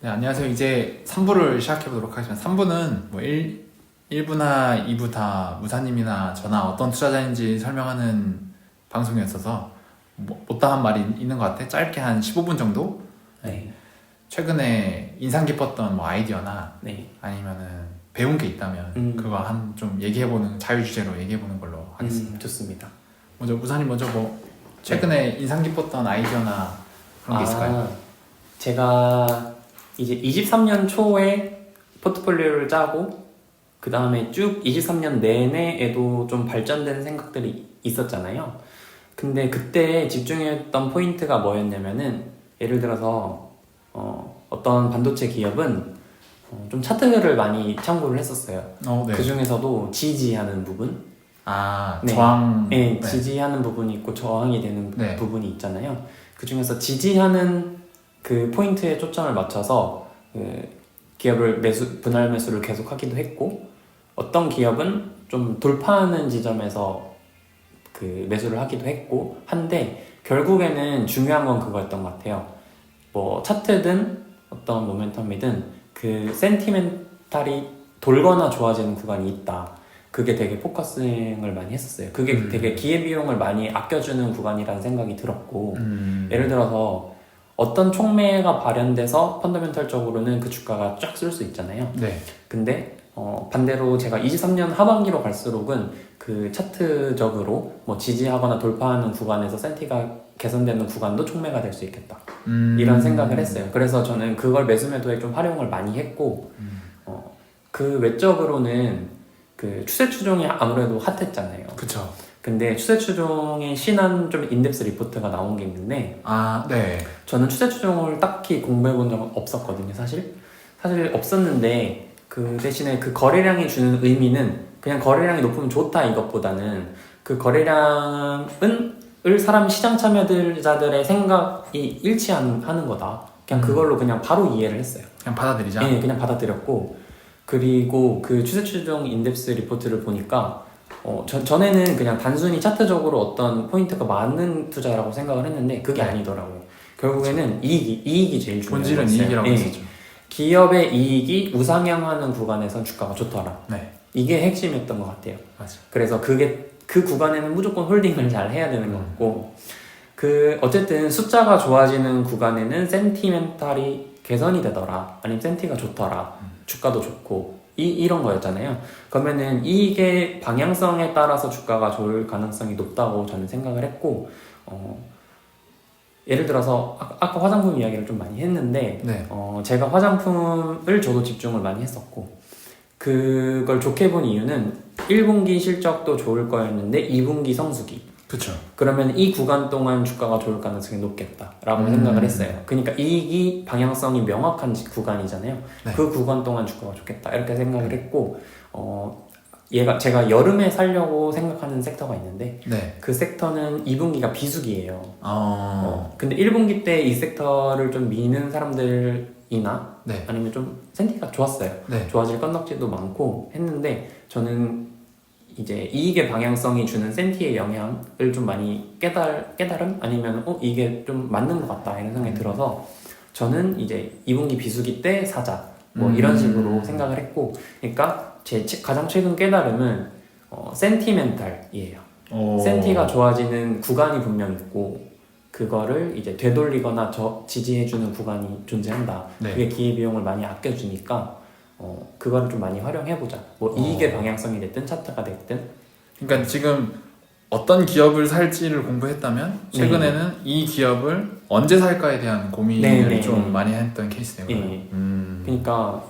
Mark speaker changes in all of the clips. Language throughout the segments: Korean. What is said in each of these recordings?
Speaker 1: 네, 안녕하세요. 이제 3부를 시작해 보도록 하겠습니다. 3부는 뭐 1부나 2부 다 무사님이나 저나 어떤 투자자인지 설명하는 방송이었어서 못다한 말이 있는 것 같아. 짧게 한 15분 정도?
Speaker 2: 네.
Speaker 1: 최근에 인상 깊었던 뭐 아이디어나
Speaker 2: 네.
Speaker 1: 아니면은 배운 게 있다면 그거 한 좀 얘기해보는 자유주제로 얘기해보는 걸로 하겠습니다.
Speaker 2: 좋습니다.
Speaker 1: 먼저 무사님 먼저 뭐 최근에 인상 깊었던 아이디어나 그런 게 있을까요?
Speaker 2: 제가 이제 23년 초에 포트폴리오를 짜고 그 다음에 쭉 23년 내내에도 좀 발전된 생각들이 있었잖아요. 근데 그때 집중했던 포인트가 뭐였냐면은 예를 들어서 어떤 반도체 기업은 좀 차트를 많이 참고를 했었어요.
Speaker 1: 네.
Speaker 2: 그 중에서도 지지하는 부분, 네.
Speaker 1: 저항.
Speaker 2: 네, 지지하는 부분이 있고 저항이 되는
Speaker 1: 네.
Speaker 2: 부분이 있잖아요. 그 중에서 지지하는 그 포인트에 초점을 맞춰서 그 기업을 분할 매수를 계속 하기도 했고, 어떤 기업은 좀 돌파하는 지점에서 그 매수를 하기도 했고 한데, 결국에는 중요한 건 그거였던 것 같아요. 뭐 차트든 어떤 모멘텀이든 그 센티멘탈이 돌거나 좋아지는 구간이 있다. 그게 되게 포커싱을 많이 했었어요. 그게 되게 기회비용을 많이 아껴주는 구간이라는 생각이 들었고, 예를 들어서 어떤 촉매가 발현돼서 펀더멘털적으로는 그 주가가 쫙 쓸 수 있잖아요.
Speaker 1: 네.
Speaker 2: 근데 반대로 제가 23년 하반기로 갈수록은 그 차트적으로 뭐 지지하거나 돌파하는 구간에서 센티가 개선되는 구간도 촉매가 될 수 있겠다. 이런 생각을 했어요. 그래서 저는 그걸 매수 매도에 좀 활용을 많이 했고, 그 외적으로는 그 추세 추종이 아무래도 핫했잖아요.
Speaker 1: 그쵸.
Speaker 2: 근데 추세 추종의 신한 좀 인덱스 리포트가 나온 게 있는데,
Speaker 1: 네.
Speaker 2: 저는 추세 추종을 딱히 공부해 본 적은 없었거든요, 사실 없었는데, 그 대신에 그 거래량이 주는 의미는 그냥 거래량이 높으면 좋다 이것보다는 그 거래량을 사람 시장 참여자들의 생각이 일치하는 거다. 그냥 그걸로 그냥 바로 이해를 했어요.
Speaker 1: 그냥 받아들이자.
Speaker 2: 네, 그냥 받아들였고, 그리고 그 추세 추종 인덱스 리포트를 보니까 전에는 그냥 단순히 차트적으로 어떤 포인트가 맞는 투자라고 생각을 했는데 그게 아니더라고요. 결국에는 이익이 제일 중요해요.
Speaker 1: 본질은 이익이라고 했었죠.
Speaker 2: 기업의 이익이 우상향하는 구간에서 주가가 좋더라.
Speaker 1: 네.
Speaker 2: 이게 핵심이었던 것 같아요.
Speaker 1: 맞아.
Speaker 2: 그래서 그 구간에는 무조건 홀딩을 잘 해야 되는 것 같고, 어쨌든 숫자가 좋아지는 구간에는 센티멘탈이 개선이 되더라. 아니면 센티가 좋더라. 주가도 좋고 이런 거였잖아요. 그러면은 이익의 방향성에 따라서 주가가 좋을 가능성이 높다고 저는 생각을 했고, 예를 들어서 아까 화장품 이야기를 좀 많이 했는데,
Speaker 1: 네.
Speaker 2: 제가 화장품을 저도 집중을 많이 했었고, 그걸 좋게 본 이유는 1분기 실적도 좋을 거였는데 2분기 성수기,
Speaker 1: 그쵸.
Speaker 2: 그러면 이 구간 동안 주가가 좋을 가능성이 높겠다라고 생각을 했어요. 그러니까 이익이 방향성이 명확한 구간이잖아요.
Speaker 1: 네.
Speaker 2: 그 구간 동안 주가가 좋겠다 이렇게 생각을 했고, 제가 여름에 살려고 생각하는 섹터가 있는데,
Speaker 1: 네.
Speaker 2: 그 섹터는 2분기가 비수기예요. 근데 1분기 때 이 섹터를 좀 미는 사람들이나
Speaker 1: 네.
Speaker 2: 아니면 좀 센티가 좋았어요.
Speaker 1: 네.
Speaker 2: 좋아질 건덕지도 많고 했는데, 저는 이제 이익의 방향성이 주는 센티의 영향을 좀 많이 깨달음? 아니면 이게 좀 맞는 것 같다 이런 생각이 들어서 저는 이제 2분기 비수기 때 사자 뭐 이런 식으로 생각을 했고, 그러니까 제 가장 최근 깨달음은 센티멘탈이에요. 센티가 좋아지는 구간이 분명 있고 그거를 이제 되돌리거나 지지해주는 구간이 존재한다.
Speaker 1: 네.
Speaker 2: 그게 기회비용을 많이 아껴주니까 그거를 좀 많이 활용해보자. 뭐 이익의 방향성이 됐든 차트가 됐든.
Speaker 1: 그러니까 지금 어떤 기업을 살지를 공부했다면 최근에는 이 기업을 언제 살까에 대한 고민을 좀 많이 했던 케이스네요.
Speaker 2: 네. 그러니까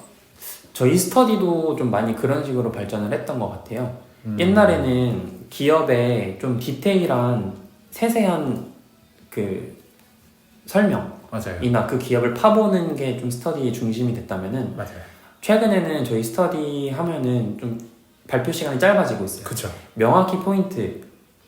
Speaker 2: 저희 스터디도 좀 많이 그런 식으로 발전을 했던 것 같아요. 옛날에는 기업의 좀 디테일한 세세한 그 설명이나
Speaker 1: 맞아요.
Speaker 2: 그 기업을 파보는 게 좀 스터디의 중심이 됐다면은,
Speaker 1: 맞아요.
Speaker 2: 최근에는 저희 스터디 하면은 좀 발표 시간이 짧아지고 있어요.
Speaker 1: 그쵸.
Speaker 2: 명확히 포인트,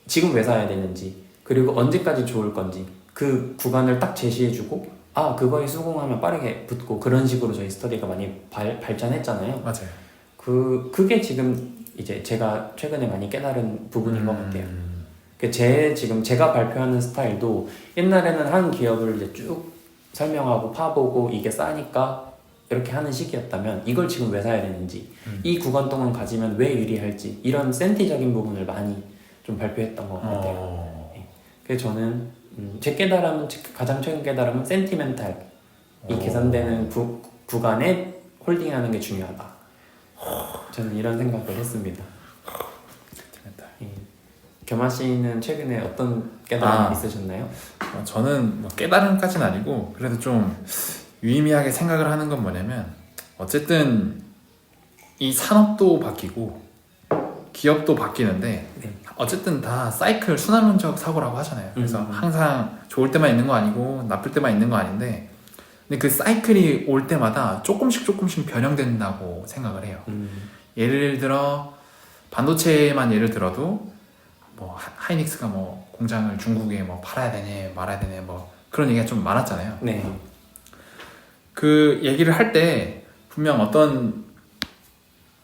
Speaker 2: 지금 왜 사야 되는지, 그리고 언제까지 좋을 건지 그 구간을 딱 제시해주고, 그거에 수긍하면 빠르게 붙고, 그런 식으로 저희 스터디가 많이 발전했잖아요.
Speaker 1: 맞아요.
Speaker 2: 그게 지금 이제 제가 최근에 많이 깨달은 부분인 것 같아요. 지금 제가 발표하는 스타일도 옛날에는 한 기업을 이제 쭉 설명하고 파보고 이게 싸니까 이렇게 하는 시기였다면 이걸 지금 왜 사야 되는지 이 구간 동안 가지면 왜 유리할지 이런 센티적인 부분을 많이 좀 발표했던 것 같아요. 네. 그래서 저는 제 깨달음은 가장 최근 깨달음은 센티멘탈 이 계산되는 구간에 홀딩하는 게 중요하다. 저는 이런 생각을 했습니다. 예. 겸아 씨는 최근에 어떤 깨달음 있으셨나요?
Speaker 1: 저는 뭐 깨달음까지는 아니고 그래도 좀 유의미하게 생각을 하는 건 뭐냐면 어쨌든 이 산업도 바뀌고 기업도 바뀌는데
Speaker 2: 네.
Speaker 1: 어쨌든 다 사이클 순환론적 사고라고 하잖아요. 그래서 항상 좋을 때만 있는 거 아니고 나쁠 때만 있는 거 아닌데 근데 그 사이클이 올 때마다 조금씩 변형된다고 생각을 해요. 예를 들어 반도체만 예를 들어도 뭐 하이닉스가 뭐 공장을 중국에 뭐 팔아야 되네 말아야 되네 뭐 그런 얘기가 좀 많았잖아요.
Speaker 2: 네.
Speaker 1: 그 얘기를 할 때 분명 어떤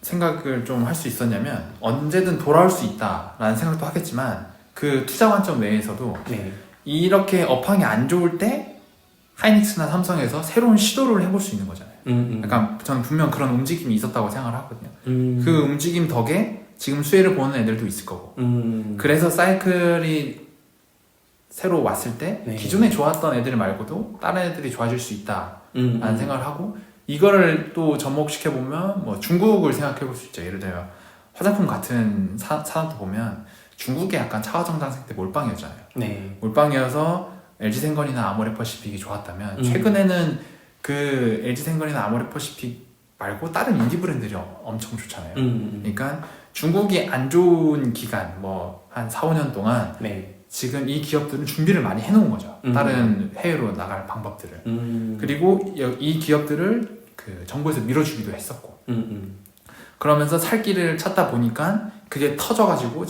Speaker 1: 생각을 좀 할 수 있었냐면 언제든 돌아올 수 있다라는 생각도 하겠지만 그 투자 관점 내에서도
Speaker 2: 네.
Speaker 1: 이렇게 업황이 안 좋을 때 하이닉스나 삼성에서 새로운 시도를 해볼 수 있는 거잖아요. 약간 저는 분명 그런 움직임이 있었다고 생각을 하거든요. 그 움직임 덕에 지금 수혜를 보는 애들도 있을 거고 그래서 사이클이 새로 왔을 때
Speaker 2: 네.
Speaker 1: 기존에 좋았던 애들 말고도 다른 애들이 좋아질 수 있다라는 생각을 하고 이거를 또 접목시켜보면 뭐 중국을 생각해볼 수 있죠. 예를 들어 화장품 같은 산업도 보면 중국에 약간 차화정장생 때 몰빵이었잖아요.
Speaker 2: 네.
Speaker 1: 몰빵이어서 LG생건이나 아모레퍼시픽이 좋았다면 최근에는 그 LG생건이나 아모레퍼시픽 말고 다른 인디 브랜드들이 엄청 좋잖아요. 그러니까 중국이 안 좋은 기간 뭐 한 4, 5년 동안
Speaker 2: 네.
Speaker 1: 지금 이 기업들은 준비를 많이 해놓은 거죠. 다른 해외로 나갈 방법들을. 그리고 이 기업들을 그 정부에서 밀어주기도 했었고. 그러면서 살 길을 찾다 보니까 그게 터져가지고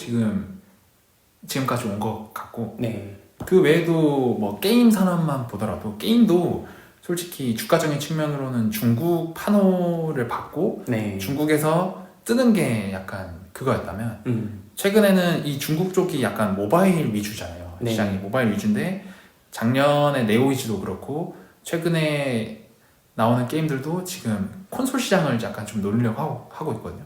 Speaker 1: 지금까지 온 것 같고.
Speaker 2: 네.
Speaker 1: 그 외에도 뭐 게임 산업만 보더라도 게임도 솔직히 주가적인 측면으로는 중국 판호를 받고
Speaker 2: 네.
Speaker 1: 중국에서 뜨는 게 약간 그거였다면 최근에는 이 중국 쪽이 약간 모바일 위주잖아요.
Speaker 2: 네.
Speaker 1: 시장이 모바일 위주인데 작년에 네오이즈도 그렇고 최근에 나오는 게임들도 지금 콘솔 시장을 약간 좀 노리려고 하고 있거든요.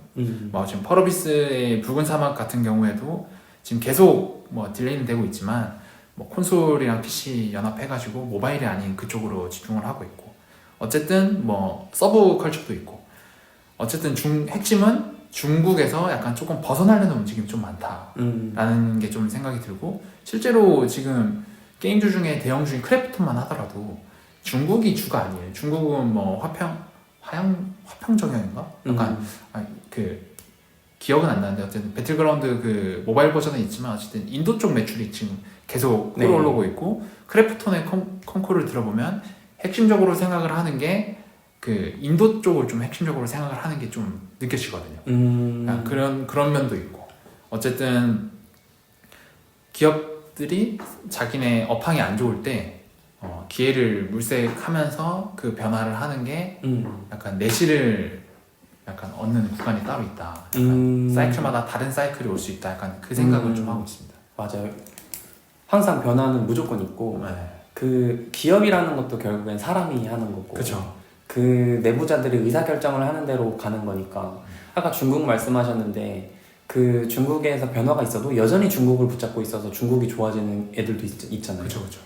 Speaker 1: 뭐 지금 펄어비스의 붉은 사막 같은 경우에도 지금 계속 뭐 딜레이는 되고 있지만 뭐 콘솔이랑 PC 연합해가지고 모바일이 아닌 그쪽으로 집중을 하고 있고 어쨌든 뭐 서브 컬처도 있고 어쨌든 핵심은 중국에서 약간 조금 벗어나려는 움직임이 좀 많다라는 게 좀 생각이 들고 실제로 지금 게임주 중에 대형주인 크래프톤만 하더라도 중국이 주가 아니에요. 중국은 뭐 화평 정형인가? 약간 그 기억은 안 나는데 어쨌든 배틀그라운드 그 모바일 버전은 있지만 어쨌든 인도 쪽 매출이 지금 계속 끌어올라오고 있고 크래프톤의 컨코를 들어보면 핵심적으로 생각을 하는 게 그 인도 쪽을 좀 핵심적으로 생각을 하는 게 좀 느껴지거든요. 그런 면도 있고 어쨌든 기업들이 자기네 업황이 안 좋을 때 기회를 물색하면서 그 변화를 하는 게 약간 내실을 약간 얻는 구간이 따로 있다. 약간 사이클마다 다른 사이클이 올 수 있다. 약간 그 생각을 좀 하고 있습니다.
Speaker 2: 맞아요. 항상 변화는 무조건 있고
Speaker 1: 네.
Speaker 2: 그 기업이라는 것도 결국엔 사람이 하는 거고
Speaker 1: 그렇죠.
Speaker 2: 그 내부자들이 의사결정을 하는 대로 가는 거니까 아까 중국 말씀하셨는데 그 중국에서 변화가 있어도 여전히 중국을 붙잡고 있어서 중국이 좋아지는 애들도 있잖아요.
Speaker 1: 그렇죠.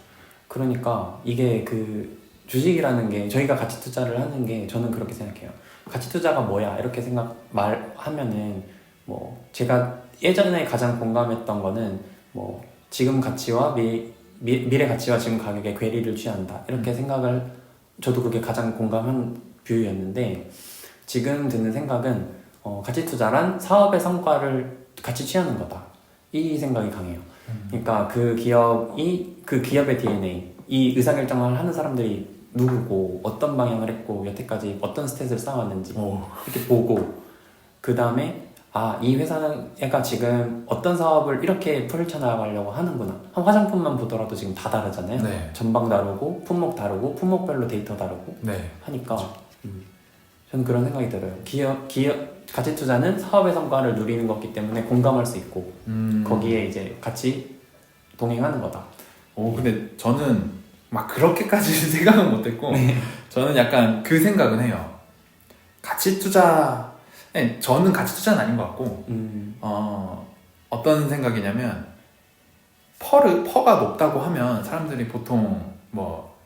Speaker 2: 그러니까 이게 그 주식이라는 게 저희가 가치 투자를 하는 게 저는 그렇게 생각해요. 가치 투자가 뭐야 이렇게 말하면은 뭐 제가 예전에 가장 공감했던 거는 뭐 지금 가치와 미래 가치와 지금 가격의 괴리를 취한다 이렇게 생각을 저도 그게 가장 공감한 뷰였는데 지금 드는 생각은 가치 투자란 사업의 성과를 같이 취하는 거다 이 생각이 강해요. 그러니까 그 기업의 DNA 이 의사결정을 하는 사람들이 누구고 어떤 방향을 했고 여태까지 어떤 스탯을 쌓아왔는지 이렇게 보고 그 다음에 이 회사는 얘가 지금 어떤 사업을 이렇게 펼쳐나가려고 하는구나. 한 화장품만 보더라도 지금 다 다르잖아요.
Speaker 1: 네.
Speaker 2: 전방 다르고 품목 다르고 품목별로 데이터 다르고
Speaker 1: 네.
Speaker 2: 하니까 저는 그런 생각이 들어요. 가치 투자는 사업의 성과를 누리는 거기 때문에 공감할 수 있고 거기에 이제 같이 동행하는 거다.
Speaker 1: 근데 저는 막 그렇게까지 생각은 못했고 저는 약간 그 생각은 해요. 가치 투자, 저는 가치 투자는 아닌 것 같고, 어떤 생각이냐면, 퍼가 높다고 하면 사람들이 보통 뭐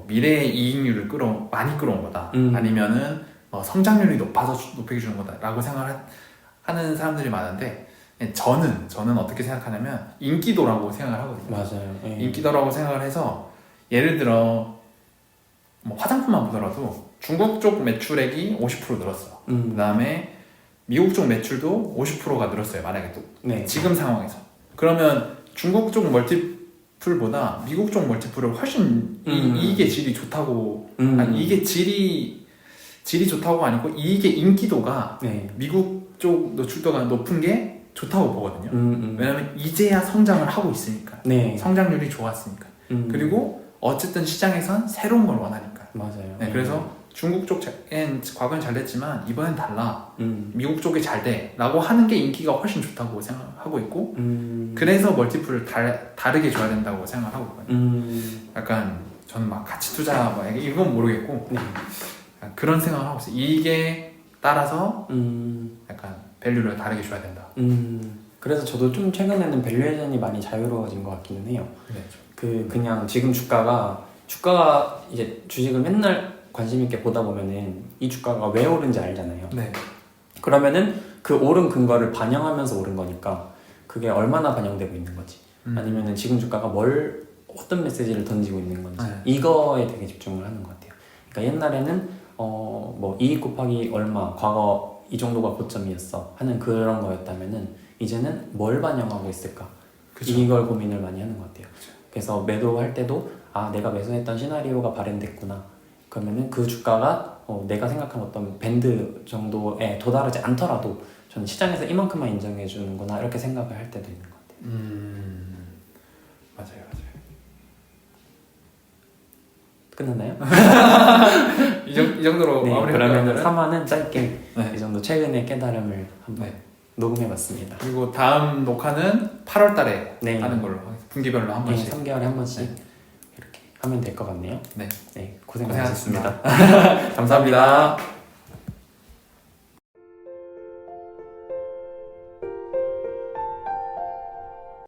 Speaker 1: 미래의 이익률을 많이 끌어온 거다. 아니면은 성장률이 높아서 높게 주는 거다라고 생각하는 사람들이 많은데, 저는 어떻게 생각하냐면 인기도라고 생각을 하거든요.
Speaker 2: 맞아요. 예.
Speaker 1: 인기도라고 생각을 해서 예를 들어 뭐 화장품만 보더라도 중국 쪽 매출액이 50% 늘었어. 그 다음에 미국 쪽 매출도 50%가 늘었어요. 만약에 또
Speaker 2: 네.
Speaker 1: 지금 상황에서. 그러면 중국 쪽 멀티플보다 미국 쪽 멀티플을 훨씬 이익의 질이 좋다고 아니 이게 질이 좋다고가 아니고 이익의 인기도가
Speaker 2: 네.
Speaker 1: 미국 쪽 노출도가 높은 게 좋다고 보거든요.
Speaker 2: 음.
Speaker 1: 왜냐면 이제야 성장을 하고 있으니까.
Speaker 2: 네.
Speaker 1: 성장률이 좋았으니까. 그리고 어쨌든 시장에선 새로운 걸 원하니까.
Speaker 2: 맞아요.
Speaker 1: 네, 그래서 중국 쪽엔 과거엔 잘 됐지만 이번엔 달라. 미국 쪽이 잘 돼. 라고 하는 게 인기가 훨씬 좋다고 생각하고 있고 그래서 멀티플을 다르게 줘야 된다고 생각하고 있거든요. 약간 저는 막 가치 투자 뭐 이건 모르겠고
Speaker 2: 네.
Speaker 1: 그런 생각을 하고 있어요. 이익에 따라서 약간 밸류를 다르게 줘야 된다.
Speaker 2: 그래서 저도 좀 최근에는 밸류에이션이 많이 자유로워진 것 같기는 해요.
Speaker 1: 네.
Speaker 2: 그냥 지금 주가가 이제 주식을 맨날 관심 있게 보다 보면은 이 주가가 왜 오른지 알잖아요.
Speaker 1: 네.
Speaker 2: 그러면은 그 오른 근거를 반영하면서 오른 거니까 그게 얼마나 반영되고 있는 거지. 아니면은 지금 주가가 어떤 메시지를 던지고 있는 건지
Speaker 1: 네.
Speaker 2: 이거에 되게 집중을 하는 것 같아요. 그러니까 옛날에는 뭐 이익 곱하기 얼마 과거 이 정도가 고점이었어 하는 그런 거였다면은 이제는 뭘 반영하고 있을까?
Speaker 1: 그쵸.
Speaker 2: 이걸 고민을 많이 하는 것 같아요. 그래서 매도할 때도 내가 매수했던 시나리오가 발현됐구나. 그러면은 그 주가가 내가 생각한 어떤 밴드 정도에 도달하지 않더라도 저는 시장에서 이만큼만 인정해 주는구나 이렇게 생각을 할 때도 있는 것 같아요.
Speaker 1: 맞아요.
Speaker 2: 끝났나요?
Speaker 1: 이 정도로
Speaker 2: 네,
Speaker 1: 마무리하면
Speaker 2: 그러면 3화는 짧게
Speaker 1: 네.
Speaker 2: 이 정도 최근의 깨달음을 한번
Speaker 1: 네.
Speaker 2: 녹음해봤습니다.
Speaker 1: 그리고 다음 녹화는 8월 달에
Speaker 2: 네.
Speaker 1: 하는 걸로 하겠습니다. 분기별로 한
Speaker 2: 네,
Speaker 1: 번씩.
Speaker 2: 3개월에 한 번씩
Speaker 1: 네.
Speaker 2: 이렇게 하면 될 것 같네요.
Speaker 1: 네.
Speaker 2: 네, 고생 많으셨습니다.
Speaker 1: 감사합니다.